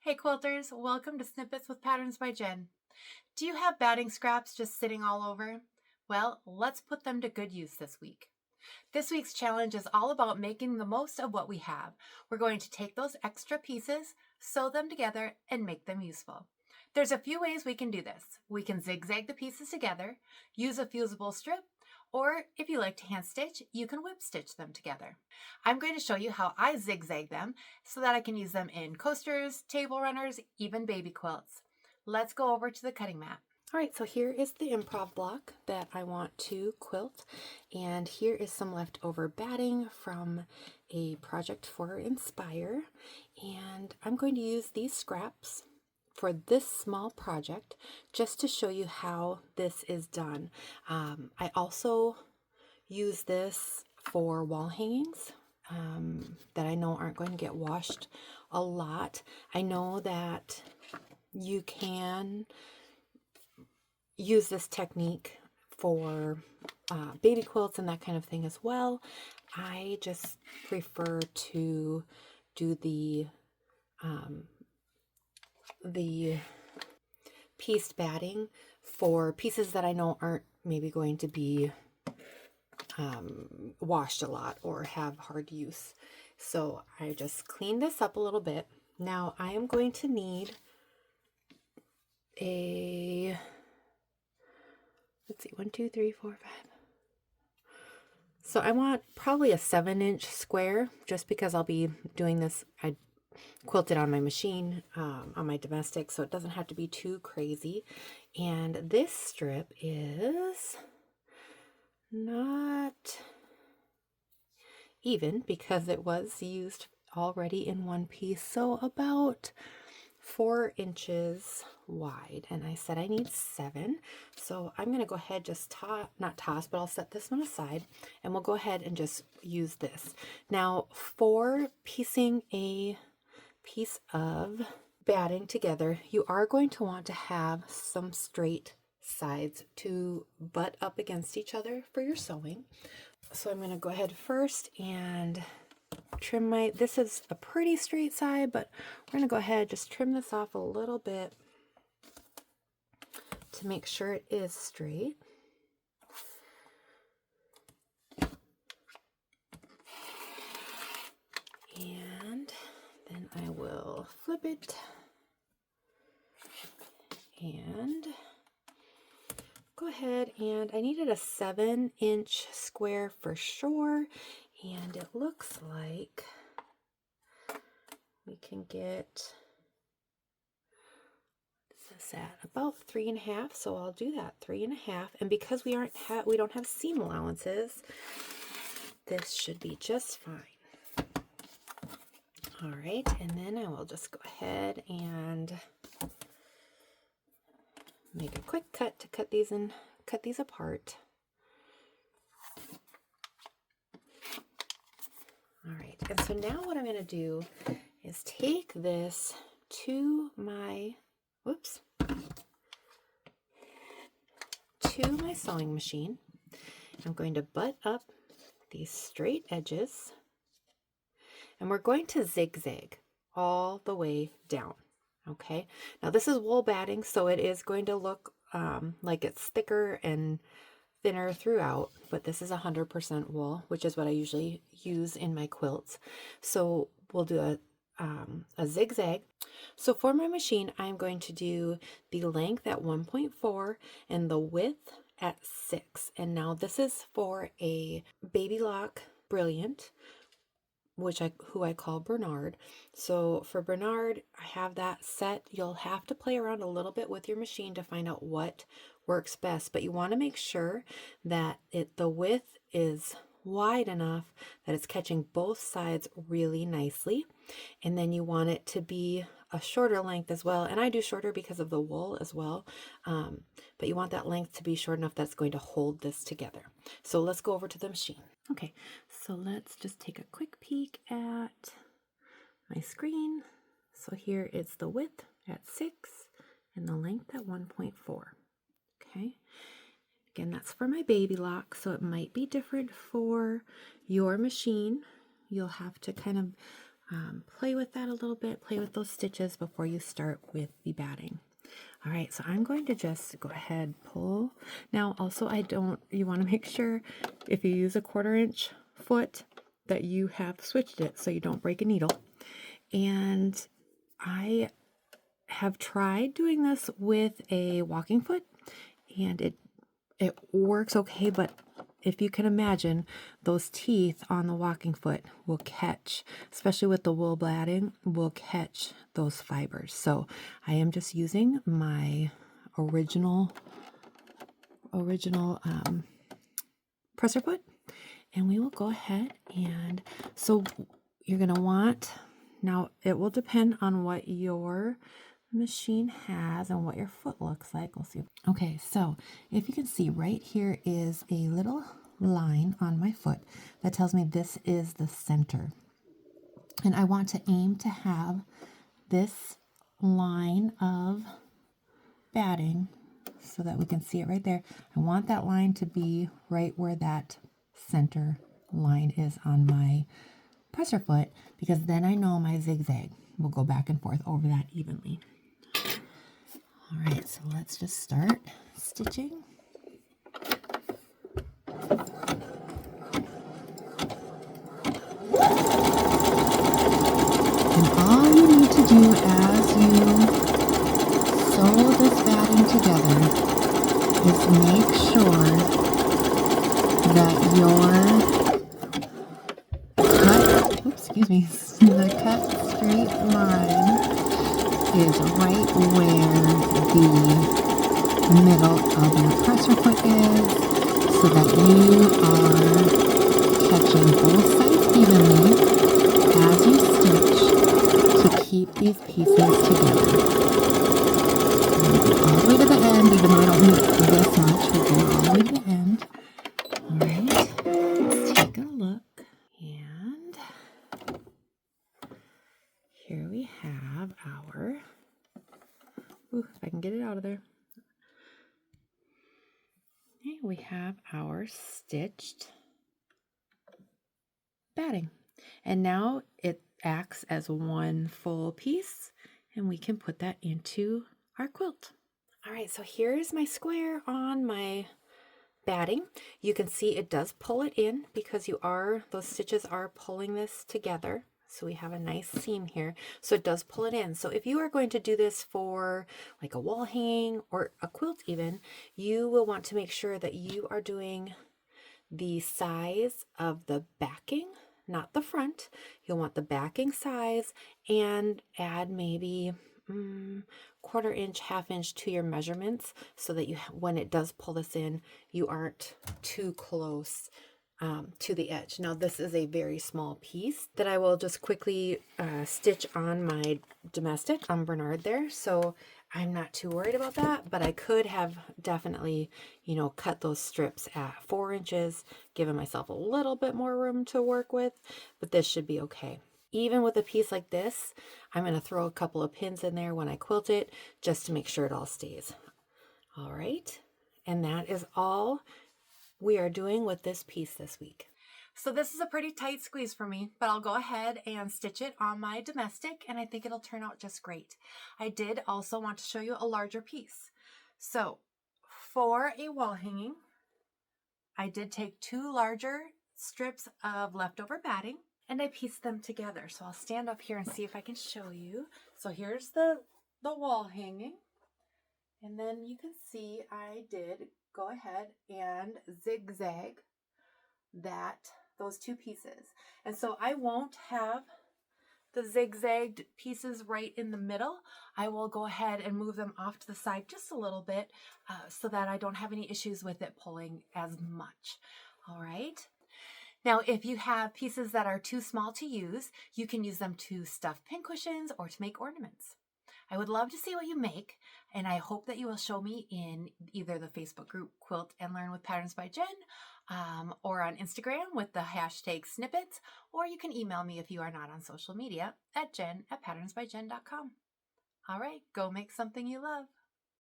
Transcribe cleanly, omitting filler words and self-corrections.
Hey quilters, welcome to Snippets with Patterns by Jen. Do you have batting scraps just sitting all over? Well, let's put them to good use this week. This week's challenge is all about making the most of what we have. We're going to take those extra pieces, sew them together, and make them useful. There's a few ways we can do this. We can zigzag the pieces together, use a fusible strip, or if you like to hand stitch, you can whip stitch them together. I'm going to show you how I zigzag them so that I can use them in coasters, table runners, even baby quilts. Let's go over to the cutting mat. All right, so here is the improv block that I want to quilt, and here is some leftover batting from a project for Inspire, and I'm going to use these scraps for this small project just to show you how this is done. I also use this for wall hangings that I know aren't going to get washed a lot. I know that you can use this technique for baby quilts and that kind of thing as well. I just prefer to do the pieced batting for pieces that I know aren't maybe going to be washed a lot or have hard use. So I just clean this up a little bit. Now I am going to need a, let's see, 1, 2, 3, 4, 5. So I want probably a 7-inch square just because I'll be doing this. I quilted on my machine, on my domestic, so it doesn't have to be too crazy. And this strip is not even because it was used already in one piece, so about 4 inches wide, and I said I need 7, so I'm going to go ahead, just not toss, but I'll set this one aside, and we'll go ahead and just use this. Now, for piecing a piece of batting together, you are going to want to have some straight sides to butt up against each other for your sewing. So I'm going to go ahead first and trim this is a pretty straight side, but we're going to go ahead, just trim this off a little bit to make sure it is straight. And then I will flip it and go ahead, and I needed a 7-inch square for sure, and it looks like we can get this at about 3.5, so I'll do that 3.5. And because we don't have seam allowances, this should be just fine. All right, and then I will just go ahead and make a quick cut to cut these apart. All right, and so now what I'm going to do is take this to my sewing machine. I'm going to butt up these straight edges, and we're going to zigzag all the way down. Okay, now this is wool batting, so it is going to look like it's thicker and thinner throughout, but this is 100% wool, which is what I usually use in my quilts. So we'll do a zigzag. So for my machine, I'm going to do the length at 1.4 and the width at 6. And now this is for a Baby Lock Brilliant, who I call Bernard. So for Bernard, I have that set. You'll have to play around a little bit with your machine to find out what works best, but you want to make sure that the width is wide enough that it's catching both sides really nicely, and then you want it to be a shorter length as well, and I do shorter because of the wool as well, but you want that length to be short enough that's going to hold this together. So let's go over to the machine. Okay, so let's just take a quick peek at my screen. So here it's the width at 6 and the length at 1.4. Okay, again, that's for my Baby Lock, so it might be different for your machine. You'll have to kind of play with that a little bit, play with those stitches before you start with the batting. All right, so I'm going to just go ahead, pull. Now also you want to make sure if you use a 1/4 inch foot that you have switched it so you don't break a needle. And I have tried doing this with a walking foot and it works okay, but if you can imagine, those teeth on the walking foot will catch, especially with the wool batting, will catch those fibers. So I am just using my original presser foot, and we will go ahead and, so you're going to want, now it will depend on what your machine has and what your foot looks like. We'll see. Okay, so if you can see right here is a little line on my foot that tells me this is the center. And I want to aim to have this line of batting so that we can see it right there. I want that line to be right where that center line is on my presser foot, because then I know my zigzag will go back and forth over that evenly. All right, so let's just start stitching. And all you need to do as you sew this batting together is make sure that your the cut straight line is right where the middle of your presser foot is, so that you are catching both sides evenly as you stitch to keep these pieces together. We'll go all the way to the end, even though I don't need this much, we'll go all the way to the end. All right, let's take a look. And here we have our, if I can get it out of there. Okay, we have our stitched batting. And now it acts as one full piece, and we can put that into our quilt. All right, so here's my square on my batting. You can see it does pull it in because those stitches are pulling this together. So we have a nice seam here. So it does pull it in. So if you are going to do this for like a wall hanging or a quilt even, you will want to make sure that you are doing the size of the backing, not the front. You'll want the backing size and add maybe 1/4 inch, 1/2 inch to your measurements so that when it does pull this in, you aren't too close to the edge. Now this is a very small piece that I will just quickly stitch on my domestic on Bernard there, so I'm not too worried about that, but I could have definitely, cut those strips at 4 inches, giving myself a little bit more room to work with, but this should be okay. Even with a piece like this, I'm going to throw a couple of pins in there when I quilt it just to make sure it all stays. All right, and that is all we are doing with this piece this week. So this is a pretty tight squeeze for me, but I'll go ahead and stitch it on my domestic, and I think it'll turn out just great. I did also want to show you a larger piece. So for a wall hanging, I did take 2 larger strips of leftover batting, and I pieced them together. So I'll stand up here and see if I can show you. So here's the wall hanging, and then you can see I did go ahead and zigzag those 2 pieces. And so I won't have the zigzagged pieces right in the middle. I will go ahead and move them off to the side just a little bit so that I don't have any issues with it pulling as much. All right. Now, if you have pieces that are too small to use, you can use them to stuff pincushions or to make ornaments. I would love to see what you make, and I hope that you will show me in either the Facebook group Quilt and Learn with Patterns by Jen, or on Instagram with the hashtag Snippets, or you can email me if you are not on social media at jen@patternsbyjen.com. All right, go make something you love.